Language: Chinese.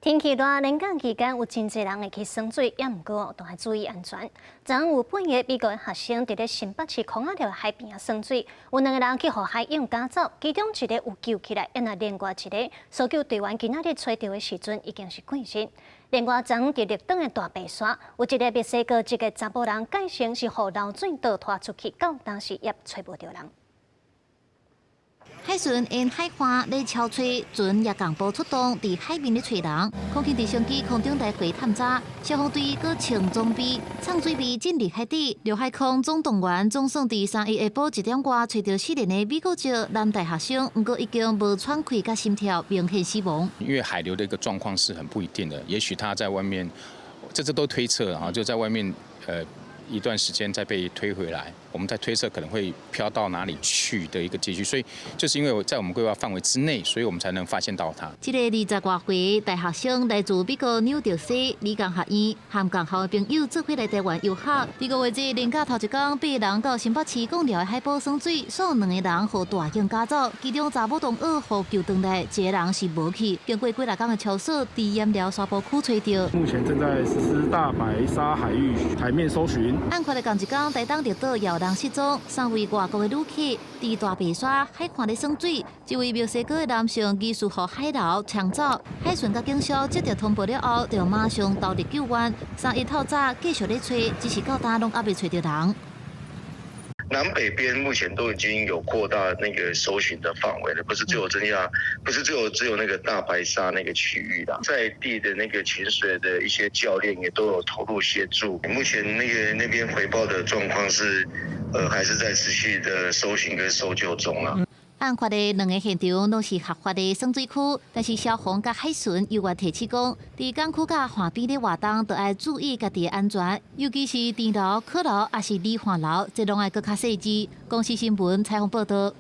天气热，连假期间有真侪人会去耍水，也毋过都要注意安全。昨昏有半夜美国的学生伫咧新北市孔仔寮海边耍水，有2个人去互海泳赶走，其中一个有救起来，也另外一个搜救队员今仔日找到的时阵已经是过身。另外，昨昏伫绿岛的大白沙，有一个墨西哥籍的查甫人，介成是互流水倒拖出去，到当时也找无到人。 海巡因海岸咧敲吹，船也共步出动，伫海面咧找人。空勤直升机空中来回探查，消防队搁穿装备，呛水备进入海底。刘海空总动员总算伫3日下晡1点外找到4人的美国籍男大学生，不过已经无喘气，甲心跳明显死亡。因为海流的一个状况是很不一定的，也许他在外面，这都推测啊，就在外面一段时间再被推回来，我们在推测可能会飘到哪里去的一个结局，所以就是因为在我们规划范围之内，所以我们才能发现到它。这个20多岁大学生来自美国纽约市理工学院，和共校的朋友做伙来台湾游学。这个月日连假头一天，8人到新北市贡寮的海浜耍水，所有2个人互大泳赶走，其中查某同学互救回来，一个人是无去。经过几日天的搜索，伫盐寮沙坡区找到。目前正在实施大白沙海域海面搜寻。 案发的同一天，台东绿岛也有人失踪，3位外国的旅客伫大白沙海岸咧耍水，一位墨西哥的男性疑似互海流抢走，海巡甲警消接到通报了后，就马上投入救援。3日透早继续咧找，只是到今拢还未找到人。 南北边目前都已经有扩大那个搜寻的范围了，不是只有只有那个大白沙那个区域啦，在地的那个潜水的一些教练也都有投入协助。目前那边回报的状况是，还是在持续的搜寻跟搜救中啦。 案发的2个现场都是合法的耍水区，但是消防甲海巡又话提醒讲，伫港区甲岸边的活动都要注意家己的安全，尤其是电楼、课楼也是离岸楼，这拢要搁较细致。公司新闻采访报道。